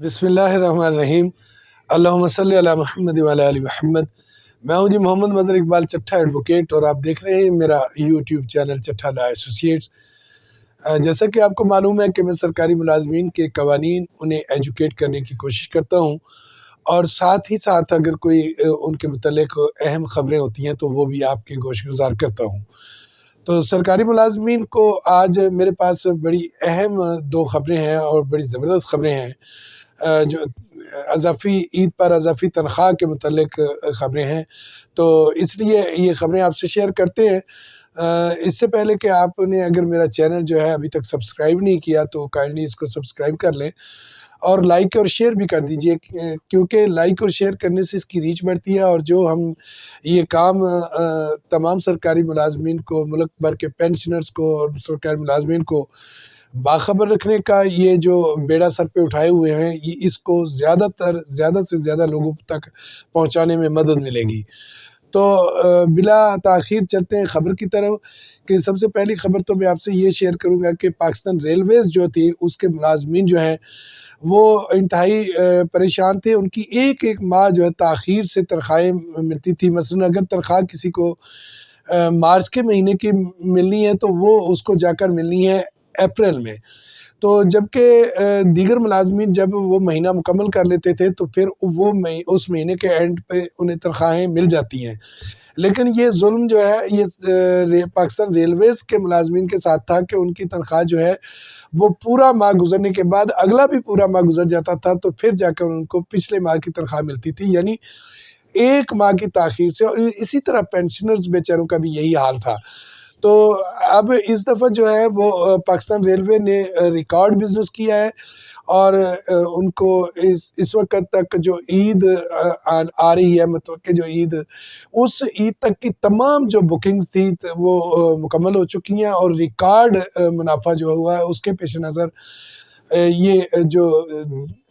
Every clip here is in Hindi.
बिस्मिल्लाहिर्रहमानिर्रहीम। अल्लाहुम्मा सल्लि अला मुहम्मद व अला आलि मुहम्मद। मैं हूं जी मोहम्मद मज़हर इकबाल चट्ठा एडवोकेट और आप देख रहे हैं मेरा YouTube channel Chattha law associates. जैसा कि आपको मालूम है कि मैं सरकारी मुलाजमीन के कवानीन उन्हें एजुकेट करने की कोशिश करता हूं और साथ ही साथ अगर कोई उनके मुतल्लिक अहम ख़बरें होती हैं तो वो भी आपके गोश-गुज़ार करता हूं। तो सरकारी मुलाजमीन को आज मेरे पास बड़ी अहम 2 ख़बरें हैं और बड़ी ज़बरदस्त ख़बरें हैं। जो अज़ाफ़ी ईद पर अज़ाफ़ी तनख़्वाह के मुतल्लिक ख़बरें हैं, तो इसलिए ये ख़बरें आपसे शेयर करते हैं। इससे पहले कि आपने अगर मेरा चैनल जो है अभी तक सब्सक्राइब नहीं किया तो काइंडली इसको सब्सक्राइब कर लें और लाइक और शेयर भी कर दीजिए, क्योंकि लाइक और शेयर करने से इसकी रीच बढ़ती है और जो हम ये काम तमाम सरकारी मुलाजमीन को, मुल्क भर के पेंशनर्स को और सरकारी मुलाजमीन को बाखबर रखने का ये जो बेड़ा सर पे उठाए हुए हैं, ये इसको ज़्यादा से ज़्यादा लोगों तक पहुँचाने में मदद मिलेगी। तो बिला ताख़ीर चलते हैं ख़बर की तरफ कि सबसे पहली ख़बर तो मैं आपसे ये शेयर करूँगा कि पाकिस्तान रेलवेज़ जो थी उसके मुलाजमीन जो हैं वो इंतहाई परेशान थे। उनकी एक-एक माह जो है ताख़ीर से तनख़्वाहें मिलती थी। मसलन अगर तनख़्वाह किसी को मार्च के महीने की मिलनी है तो वो उसको जाकर मिलनी है अप्रैल में। तो जबकि दीगर मुलाज़मीन जब वो महीना मुकम्मल कर लेते थे तो फिर वो उस महीने के एंड पे उन्हें तनख़्वाहें मिल जाती हैं। लेकिन ये ज़ुल्म जो है ये पाकिस्तान रेलवेज़ के मुलाज़मीन के साथ था कि उनकी तनख़्वाह जो है वो पूरा माह गुज़रने के बाद अगला भी पूरा माह गुज़र जाता था तो फिर जाकर उनको पिछले माह की तनख़्वाह मिलती थी, यानी 1 माह की ताख़ीर से। और इसी तरह पेंशनर्स बेचारों का भी यही हाल था। तो अब इस दफ़ा जो है वो पाकिस्तान रेलवे ने रिकॉर्ड बिज़नेस किया है और उनको इस वक़्त तक जो ईद आ रही है, मतलब कि जो ईद, उस ईद तक की तमाम जो बुकिंग्स थी वो मुकम्मल हो चुकी हैं और रिकॉर्ड मुनाफ़ा जो हुआ है उसके पेश नज़र ये जो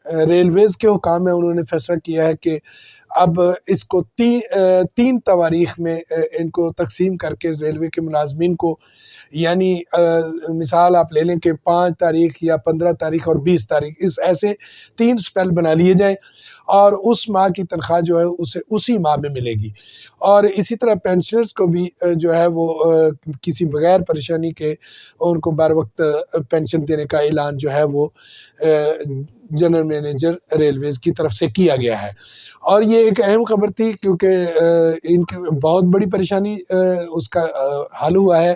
रेलवेज़ के हुकाम है उन्होंने फ़ैसला किया है कि अब इसको 3 तवारीख़ में इनको तक़सीम करके रेलवे के मुलाज़मीन को, यानी मिसाल आप ले लें कि 5 तारीख़ या 15 तारीख़ और 20 तारीख़, इस ऐसे 3 स्पेल बना लिए जाएँ और उस माह की तनख़्वाह जो है उसे उसी माह में मिलेगी। और इसी तरह पेंशनर्स को भी जो है वो किसी बग़ैर परेशानी के उनको बर वक़्त पेंशन देने का ऐलान जो है वो जनरल मैनेजर रेलवेज़ की तरफ से किया गया है। और ये एक अहम ख़बर थी क्योंकि इनकी बहुत बड़ी परेशानी उसका हल हुआ है।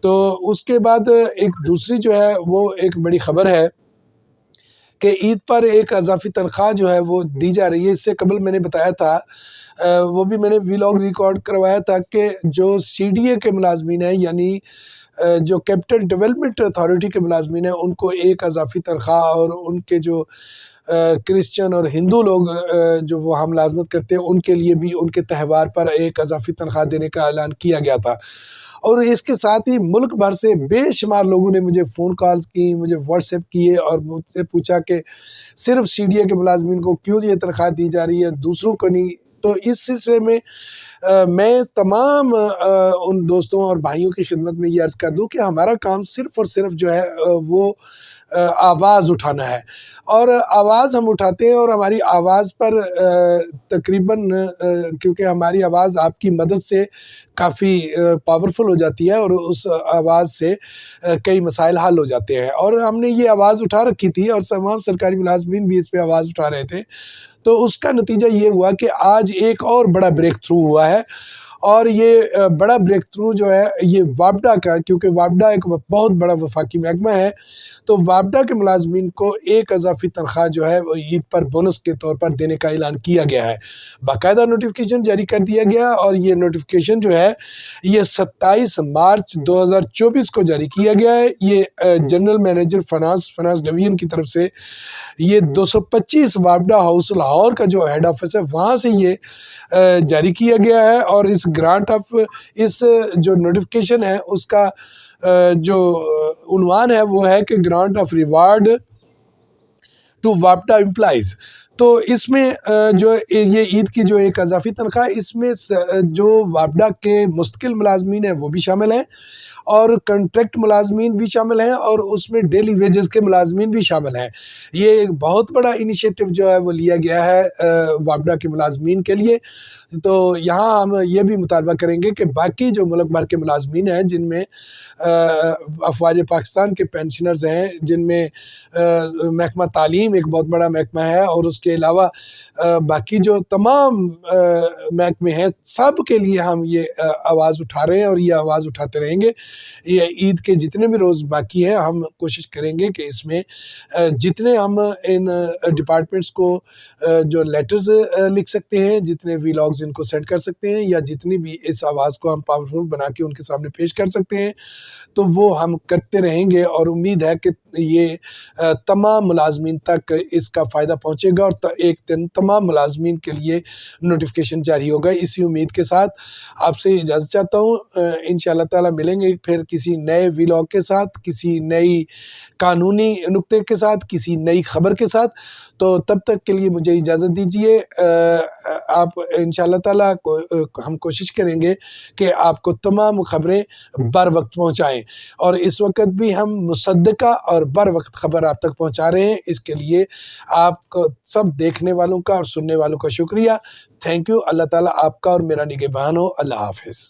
तो उसके बाद एक दूसरी जो है वो एक बड़ी ख़बर है कि ईद पर एक अज़ाफ़ी तनख़्वाह जो है वो दी जा रही है। इससे कबल मैंने बताया था, वो भी मैंने व्लॉग रिकॉर्ड करवाया था कि जो सीडीए के मुलाज़मीन हैं, यानी जो कैपिटल डेवलपमेंट अथॉरिटी के मुलाज़मीन हैं, उनको एक अज़ाफ़ी तनख़्वाह, और उनके जो क्रिश्चियन और हिंदू लोग जो वहाँ मुलाज़मत करते हैं उनके लिए भी उनके त्यौहार पर एक अज़ाफ़ी तनख़्वाह देने का ऐलान किया गया था। और इसके साथ ही मुल्क भर से बेशुमार लोगों ने मुझे फ़ोन कॉल्स की, मुझे व्हाट्सएप किए और मुझसे पूछा कि सिर्फ़ सीडीए के मुलाज़मीन को क्यों ये तनख़्वाह दी जा रही है, दूसरों को नहीं। तो इस सिलसिले में मैं तमाम उन दोस्तों और भाइयों की खिदमत में ये अर्ज़ कर दूँ कि हमारा काम सिर्फ़ और सिर्फ़ जो है वो आवाज़ उठाना है और आवाज़ हम उठाते हैं और हमारी आवाज़ पर तकरीबन क्योंकि हमारी आवाज़ आपकी मदद से काफ़ी पावरफुल हो जाती है और उस आवाज़ से कई मसाइल हल हो जाते हैं। और हमने ये आवाज़ उठा रखी थी और तमाम सरकारी मुलाज़मीन भी इस पे आवाज़ उठा रहे थे। तो उसका नतीजा ये हुआ कि आज एक और बड़ा ब्रेक थ्रू हुआ है और ये बड़ा ब्रेक थ्रू जो है ये वापडा का, क्योंकि वापडा एक बहुत बड़ा वफाकी महकमा है, तो वापडा के मुलाज़मीन को एक अज़ाफ़ी तनख़्वाह जो है वो ईद पर बोनस के तौर पर देने का ऐलान किया गया है। बाकायदा नोटिफ़िकेशन जारी कर दिया गया और ये नोटिफ़िकेशन जो है ये 27 मार्च 2024 को जारी किया गया है। ये जनरल मैनेजर फाइनेंस डिवीज़न की तरफ से ये 225 वापडा हाउस लाहौर का जो हेड ऑफिस है वहाँ से ये जारी किया गया है। और इस जो नोटिफिकेशन है उसका जो उन्वान है वो है कि ग्रांट ऑफ रिवार्ड टू वापडा एम्प्लॉइज़। तो इसमें जो ये ईद की जो एक अज़ाफ़ी तनख्वाह, इसमें जो वापडा के मुस्तकिल मुलाज़मीन हैं वो भी शामिल हैं और कॉन्ट्रैक्ट मुलाज़मीन भी शामिल हैं और उसमें डेली वेजेस के मुलाज़मीन भी शामिल हैं। ये एक बहुत बड़ा इनिशिएटिव जो है वो लिया गया है वापडा के मुलाज़मीन के लिए। तो यहाँ हम ये भी मुतालबा करेंगे कि बाकी जो मुल्क भर के मुलाज़मीन हैं, जिनमें अफ़वाज पाकिस्तान के पेंशनर्स हैं, जिनमें महकमा तालीम एक बहुत बड़ा महकमा है और उसके अलावा बाकी जो तमाम महकमे हैं, सब के लिए हम ये आवाज़ उठा रहे हैं और ये आवाज़ उठाते रहेंगे। ये ईद के जितने भी रोज़ बाकी हैं, हम कोशिश करेंगे कि इसमें जितने हम इन डिपार्टमेंट्स को जो लेटर्स लिख सकते हैं, जितने वीलॉग्स इनको सेंड कर सकते हैं, या जितनी भी इस आवाज़ को हम पावरफुल बना के उनके सामने पेश कर सकते हैं, तो वो हम करते रहेंगे और उम्मीद है कि ये तमाम मुलाज़मीन तक इसका फ़ायदा पहुँचेगा और एक दिन तमाम मुलाज़मीन के लिए नोटिफ़िकेशन जारी होगा। इसी उम्मीद के साथ आपसे इजाज़त चाहता हूँ। इंशाअल्लाह ताला मिलेंगे फिर किसी नए व्लॉग के साथ, किसी नई कानूनी नुक्ते के साथ, किसी नई ख़बर के साथ। तो तब तक के लिए मुझे इजाज़त दीजिए। आप इंशाअल्लाह ताला हम कोशिश करेंगे कि आपको तमाम ख़बरें बर वक़्त पहुँचाएँ और इस वक़्त भी हम मुसद्दक़ा और बर वक़्त ख़बर आप तक पहुँचा रहे हैं। इसके लिए आपको सब देखने वालों का और सुनने वालों का शुक्रिया। Thank you. अल्लाह ताला आपका और मेरा निगहबान हो। अल्लाह हाफ़िज़।